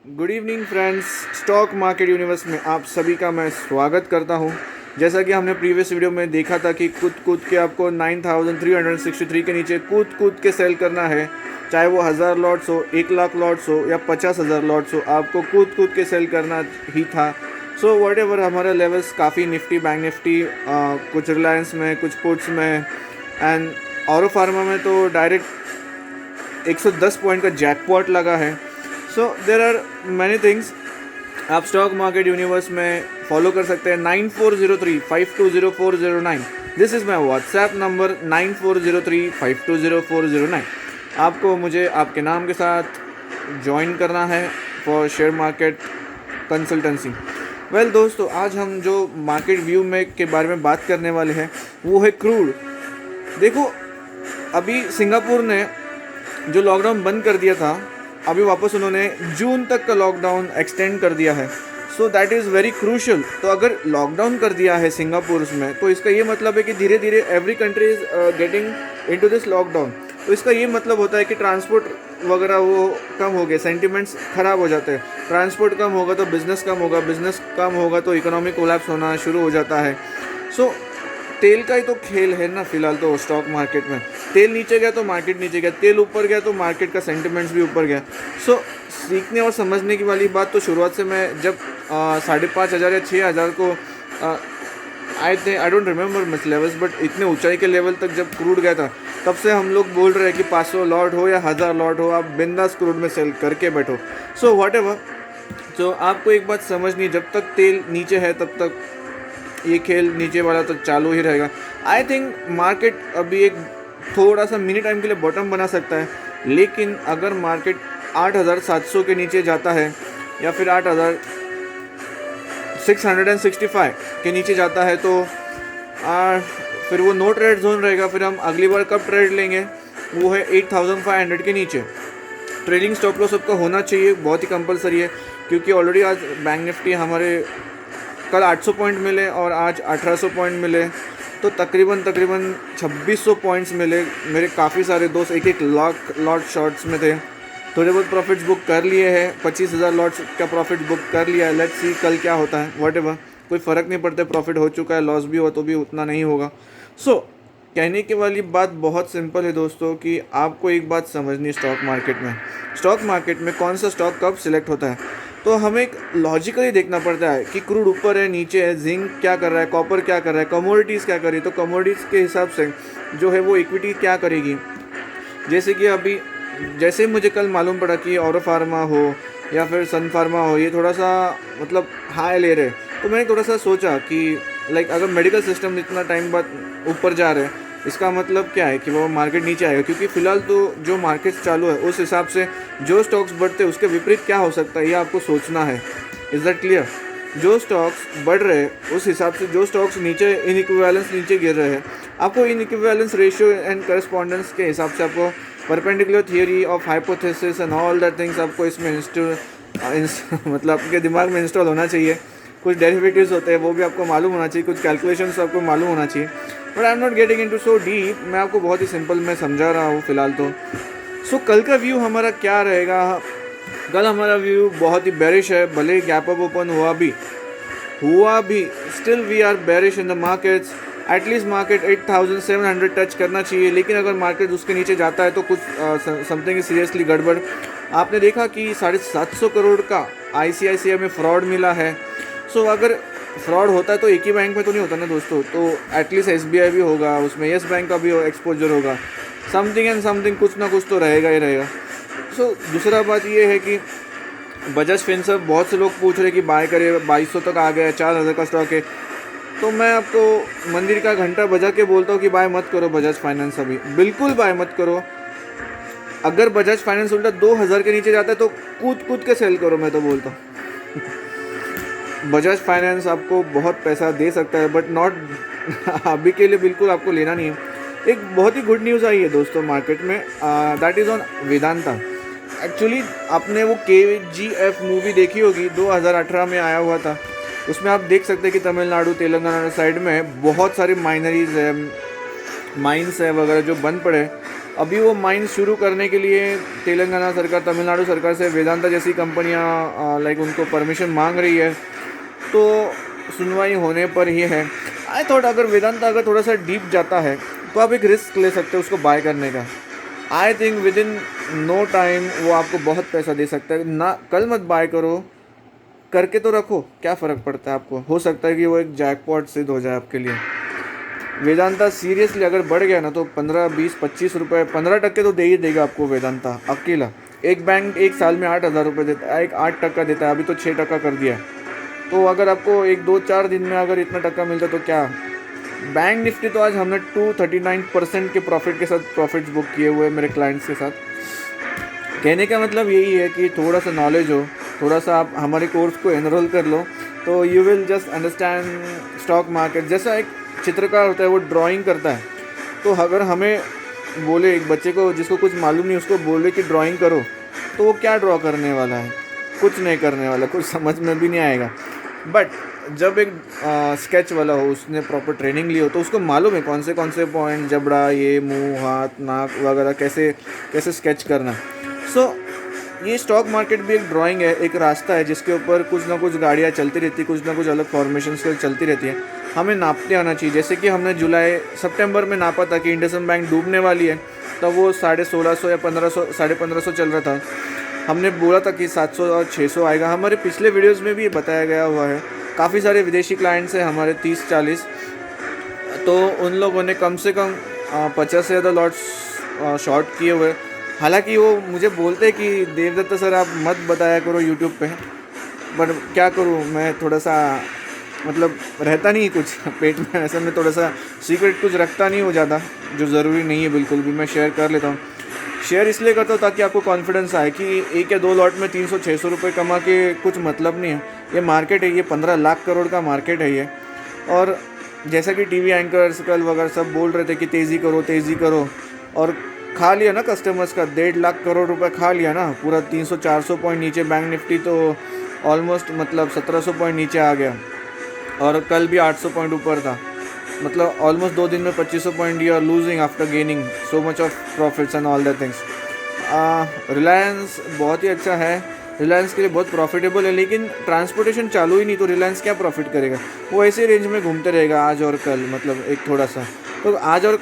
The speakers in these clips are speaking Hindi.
Good evening friends, stock market universe में आप सभी का मैं स्वागत करता हूं। जैसा कि हमने प्रीवियस वीडियो में देखा था कि कूद के आपको 9363 के नीचे कूद के सेल करना है, चाहे वो 1000 लॉट्स हो, 1 लाख लॉट्स हो या 50,000 लॉट्स हो, आपको कूद के सेल करना ही था। सो वट एवर हमारे लेवल्स काफ़ी निफ्टी, बैंक निफ्टी, कुछ रिलायंस में, कुछ पुट्स में एंड औरो फार्मा में तो डायरेक्ट 110 पॉइंट का जैकपॉट लगा है। सो देर आर मैनी थिंग्स आप स्टॉक मार्केट यूनिवर्स में फॉलो कर सकते हैं। 9403520409 this is my WhatsApp number 9403520409। आपको मुझे आपके नाम के साथ ज्वाइन करना है for share market consultancy. Well दोस्तों, आज हम जो मार्केट व्यू में के बारे में बात करने वाले हैं वो है क्रूड। देखो, अभी सिंगापुर ने जो लॉकडाउन बंद कर दिया था, अभी वापस उन्होंने जून तक का लॉकडाउन एक्सटेंड कर दिया है। So that is very crucial. तो अगर लॉकडाउन कर दिया है सिंगापुर में, तो इसका ये मतलब है कि धीरे धीरे every country is getting into this lockdown. तो इसका ये मतलब होता है कि ट्रांसपोर्ट वगैरह वो कम हो गए, सेंटिमेंट्स ख़राब हो जाते हैं। ट्रांसपोर्ट कम होगा तो बिज़नेस कम होगा, बिज़नेस कम होगा तो इकोनॉमिक कोलैप्स होना शुरू हो जाता है। सो तेल का ही तो खेल है ना फिलहाल तो स्टॉक मार्केट में। तेल नीचे गया तो मार्केट नीचे गया, तेल ऊपर गया तो मार्केट का सेंटिमेंट्स भी ऊपर गया। सो सीखने और समझने की वाली बात तो शुरुआत से मैं जब 5,500 या 6,000 को I don't remember miss levels, but इतने ऊंचाई के लेवल तक जब क्रूड गया था, तब से हम लोग बोल रहे हैं कि 500 लॉट हो या 1000 लॉट हो, आप बिंदास क्रूड में सेल करके बैठो। So what ever. तो आपको एक बात समझनी, जब तक तेल नीचे है तब तक ये खेल नीचे वाला तो चालू ही रहेगा। आई थिंक मार्केट अभी एक थोड़ा सा मिनी टाइम के लिए बॉटम बना सकता है, लेकिन अगर मार्केट 8,700 के नीचे जाता है या फिर 8,665 के नीचे जाता है तो फिर वो नो ट्रेड जोन रहेगा। फिर हम अगली बार कब ट्रेड लेंगे, वो है 8,500 के नीचे। ट्रेडिंग स्टॉप लॉस सबका होना चाहिए, बहुत ही कंपलसरी है, क्योंकि ऑलरेडी आज बैंक निफ्टी हमारे कल 800 पॉइंट मिले और आज 1800 पॉइंट मिले, तो तकरीबन 2600 पॉइंट्स मिले। मेरे काफ़ी सारे दोस्त एक लाख लॉट शॉर्ट्स में थे, थोड़े बहुत प्रॉफिट्स बुक कर लिए हैं। 25,000 लॉट्स का प्रॉफिट बुक कर लिया है। लेट्स सी कल क्या होता है। वट एवर, कोई फ़र्क नहीं पड़ता, प्रॉफिट हो चुका है, लॉस भी हो तो भी उतना नहीं होगा। सो कहने की वाली बात बहुत सिंपल है दोस्तों, कि आपको एक बात समझनी, स्टॉक मार्केट में कौन सा स्टॉक कब सिलेक्ट होता है, तो हमें एक लॉजिकली देखना पड़ता है कि क्रूड ऊपर है, नीचे है, जिंक क्या कर रहा है, कॉपर क्या कर रहा है, कमोडिटीज़ क्या कर रही है। तो कमोडिटीज़ के हिसाब से जो है वो इक्विटी क्या करेगी। जैसे कि अभी जैसे ही मुझे कल मालूम पड़ा कि औरो फार्मा हो या फिर सन फार्मा हो, ये थोड़ा सा मतलब हाई ले रहे, तो मैंने थोड़ा सा सोचा कि लाइक अगर मेडिकल सिस्टम इतना टाइम बाद ऊपर जा रहे हैं, इसका मतलब क्या है कि वो मार्केट नीचे आएगा। क्योंकि फ़िलहाल तो जो मार्केट चालू है उस हिसाब से जो स्टॉक्स बढ़ते हैं उसके विपरीत क्या हो सकता है, ये आपको सोचना है। Is that clear? जो स्टॉक्स बढ़ रहे हैं उस हिसाब से जो स्टॉक्स नीचे इनइक्विवेलेंस नीचे गिर रहे हैं, आपको इनइक्विवेलेंस रेशियो एंड करस्पॉन्डेंस के हिसाब से आपको perpendicular theory of hypothesis and all that things आपको इसमें मतलब आपके दिमाग में इंस्टॉल होना चाहिए। कुछ डेरिवेटिव्स होते हैं वो भी आपको मालूम होना चाहिए, कुछ कैलकुलेशंस आपको मालूम होना चाहिए। But I am not getting into so deep, मैं आपको बहुत ही सिंपल में समझा रहा हूँ फ़िलहाल तो। सो कल का व्यू हमारा क्या रहेगा? कल हमारा व्यू बहुत ही बेरिश है। भले गैप अप ओपन हुआ भी still we are bearish in the markets. At least market 8,700 touch करना चाहिए, लेकिन अगर मार्केट उसके नीचे जाता है तो कुछ समथिंग सीरियसली गड़बड़। आपने देखा कि 750 करोड़ का ICICI में फ्रॉड मिला है। सो अगर फ्रॉड होता है तो एक ही बैंक में तो नहीं होता ना दोस्तों, तो एटलीस्ट SBI भी होगा, उसमें येस बैंक का भी एक्सपोजर होगा, समथिंग एंड समथिंग, कुछ ना कुछ तो रहेगा ही रहेगा। सो दूसरा बात ये है कि बजाज फिनसर्व, बहुत से लोग पूछ रहे कि बाय करे, 2200 तक आ गया, 4,000 का स्टॉक है। तो मैं आपको मंदिर का घंटा बजा के बोलता हूँ कि बाय मत करो बजाज फाइनेंस, अभी बिल्कुल बाय मत करो। अगर बजाज फाइनेंस उल्टा 2,000 के नीचे जाता है तो कूद के सेल करो, मैं तो बोलता हूँ। बजाज फाइनेंस आपको बहुत पैसा दे सकता है, बट नॉट अभी के लिए बिल्कुल आपको लेना नहीं है। एक बहुत ही गुड न्यूज़ आई है दोस्तों मार्केट में, that is on Vedanta. Actually आपने वो KGF मूवी देखी होगी, 2018 में आया हुआ था। उसमें आप देख सकते हैं कि तमिलनाडु तेलंगाना साइड में बहुत सारी माइनरीज है, माइंस है वगैरह जो बंद पड़े। अभी वो माइन शुरू करने के लिए तेलंगाना सरकार, तमिलनाडु सरकार से वेदांता जैसी कंपनियां लाइक उनको परमिशन मांग रही है, तो सुनवाई होने पर ही है। आई थॉट अगर वेदांता अगर थोड़ा सा डीप जाता है तो आप एक रिस्क ले सकते हो उसको बाय करने का। I think within no time वो आपको बहुत पैसा दे सकता है ना। कल मत बाय करो, करके तो रखो, क्या फ़र्क पड़ता है आपको। हो सकता है कि वो एक जैकपॉट सिद्ध हो जाए आपके लिए। वेदांता सीरियसली अगर बढ़ गया ना तो 15, 20, 25 रुपये, 15% तो दे ही देगा आपको वेदांता अकेला। एक बैंक एक साल में 8,000 रुपये देता है, एक 8% देता है, अभी तो 6% कर दिया है। तो अगर आपको 1-2-4 दिन में अगर इतना टक्का मिलता तो क्या। बैंक निफ्टी तो आज हमने 239% के प्रॉफिट के साथ प्रॉफिट्स बुक किए हुए मेरे क्लाइंट्स के साथ। कहने का मतलब यही है कि थोड़ा सा नॉलेज हो, थोड़ा सा आप हमारे कोर्स को एनरोल कर लो तो you will just understand stock market. जैसा एक चित्रकार होता है वो ड्राइंग करता है, तो अगर हमें बोले एक बच्चे को जिसको कुछ मालूम नहीं उसको बोले कि ड्राइंग करो, तो वो क्या ड्रॉ करने वाला है, कुछ नहीं करने वाला, कुछ समझ में भी नहीं आएगा। बट जब एक स्केच वाला हो, उसने प्रॉपर ट्रेनिंग ली हो, तो उसको मालूम है कौन से पॉइंट, जबड़ा, ये मुंह, हाथ, नाक वगैरह कैसे स्केच करना। सो ये स्टॉक मार्केट भी एक ड्राइंग है, एक रास्ता है जिसके ऊपर कुछ ना कुछ गाड़ियाँ चलती रहती है, कुछ ना कुछ अलग फॉर्मेशंस चलती रहती है। हमें नापते आना चाहिए। जैसे कि हमने सितंबर में नापा था कि इंडसइंड बैंक डूबने वाली है, तब वो 1650 या 1500, 1550 चल रहा था। हमने बोला था कि 700 और 600 आएगा। हमारे पिछले वीडियोज़ में भी ये बताया गया हुआ है। काफ़ी सारे विदेशी क्लाइंट्स हैं हमारे 30-40, तो उन लोगों ने कम से कम 50 से ज़्यादा लॉट्स शॉर्ट किए हुए। हालांकि वो मुझे बोलते हैं कि देवदत्त सर आप मत बताया करो यूट्यूब पे, बट क्या करूँ मैं, थोड़ा सा मतलब रहता नहीं कुछ पेट में, ऐसा मैं थोड़ा सा सीक्रेट कुछ रखता नहीं हूँ ज़्यादा, जो ज़रूरी नहीं है बिल्कुल भी। मैं शेयर कर लेता हूँ। शेयर इसलिए करता हूँ ताकि आपको कॉन्फिडेंस आए कि 1 या 2 लॉट में 300-600 रुपये कमा के कुछ मतलब नहीं है। ये मार्केट है, ये 15 लाख करोड़ का मार्केट है ये। और जैसा कि टीवी एंकर्स कल वगैरह सब बोल रहे थे कि तेज़ी करो, और खा लिया ना कस्टमर्स का 1.5 लाख करोड़ रुपए खा लिया ना पूरा। 300-400 पॉइंट नीचे बैंक निफ्टी तो ऑलमोस्ट मतलब 1700 पॉइंट नीचे आ गया, और कल भी 800 पॉइंट ऊपर था। मतलब ऑलमोस्ट 2 दिन में 2500 point you are losing after gaining so much of profits and all that things. Reliance बहुत ही अच्छा है, रिलायंस के लिए बहुत प्रॉफिटेबल है, लेकिन ट्रांसपोर्टेशन चालू ही नहीं तो रिलायंस क्या प्रॉफिट करेगा। वो ऐसे रेंज में घूमते रहेगा आज और कल, मतलब एक थोड़ा सा। तो आज और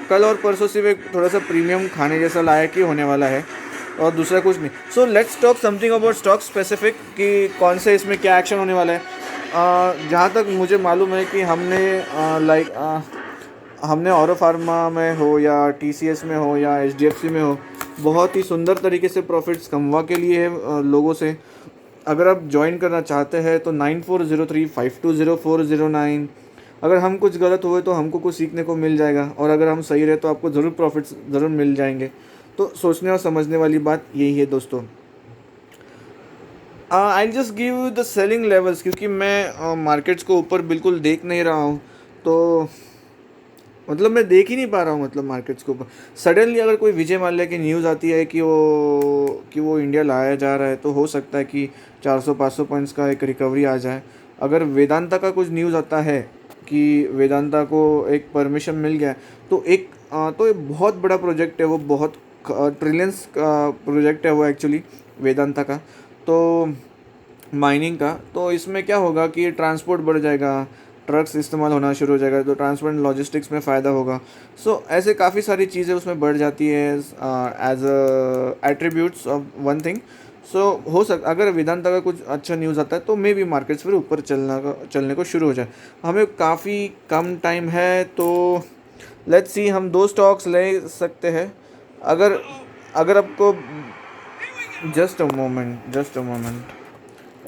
कल और परसों सिर्फ एक थोड़ा सा प्रीमियम खाने जैसा लायक ही होने वाला है, और दूसरा कुछ नहीं। So let's talk something about stock specific कि कौन से इसमें क्या एक्शन होने वाला है। जहाँ तक मुझे मालूम है कि हमने ऑरो फार्मा में हो या TCS में हो या HDFC में हो, बहुत ही सुंदर तरीके से प्रॉफिट्स कमवा के लिए लोगों से। अगर आप ज्वाइन करना चाहते हैं तो 9403520409। अगर हम कुछ गलत हुए तो हमको कुछ सीखने को मिल जाएगा, और अगर हम सही रहे तो आपको ज़रूर प्रॉफिट्स ज़रूर मिल जाएंगे। तो सोचने और समझने वाली बात यही है दोस्तों। I just give the selling levels, क्योंकि मैं मार्केट्स को ऊपर बिल्कुल देख नहीं रहा हूँ, तो मतलब मैं देख ही नहीं पा रहा हूँ मतलब मार्केट्स के ऊपर। सडनली अगर कोई विजय माल्या की न्यूज़ आती है कि वो इंडिया लाया जा रहा है, तो हो सकता है कि 400-500 पॉइंट्स का एक रिकवरी आ जाए। अगर वेदांता का कुछ न्यूज़ आता है कि वेदांता को एक परमिशन मिल गया, तो ये बहुत बड़ा प्रोजेक्ट है, वो बहुत ट्रिलियंस का प्रोजेक्ट है वो एक्चुअली वेदांता का, तो माइनिंग का। तो इसमें क्या होगा कि ट्रांसपोर्ट बढ़ जाएगा, ट्रक्स इस्तेमाल होना शुरू हो जाएगा, तो ट्रांसपोर्ट एंड लॉजिस्टिक्स में फ़ायदा होगा। सो ऐसे काफ़ी सारी चीज़ें उसमें बढ़ जाती है as attributes of one thing. So अगर वेदांता का कुछ अच्छा न्यूज़ आता है तो मे बी मार्केट्स फिर ऊपर चलने को शुरू हो जाए। हमें काफ़ी कम टाइम है, तो लेट्स सी, हम 2 स्टॉक्स ले सकते हैं। अगर आपको जस्ट अ मोमेंट,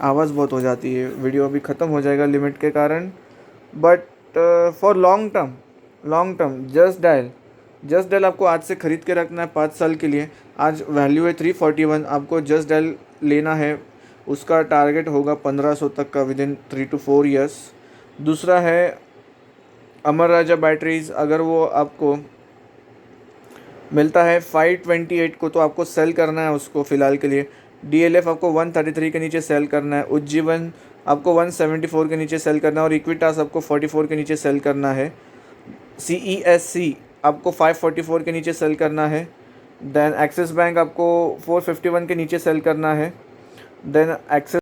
आवाज़ बहुत हो जाती है, वीडियो अभी ख़त्म हो जाएगा लिमिट के कारण। But for long term just dial आपको आज से ख़रीद के रखना है 5 साल के लिए। आज वैल्यू है 341, आपको जस्ट डायल लेना है। उसका टारगेट होगा 1500 तक का विद इन 3 to 4 years। दूसरा है अमर राजा बैटरीज़, अगर वो आपको मिलता है 528 को तो आपको सेल करना है उसको फ़िलहाल के लिए। DLF आपको 133 के नीचे सेल करना है। उज्जीवन आपको 174 के नीचे सेल करना है, और इक्विटास आपको 44 के नीचे सेल करना है। CESC आपको 544 के नीचे सेल करना है। देन एक्सिस बैंक आपको 451 के नीचे सेल करना है। Then axis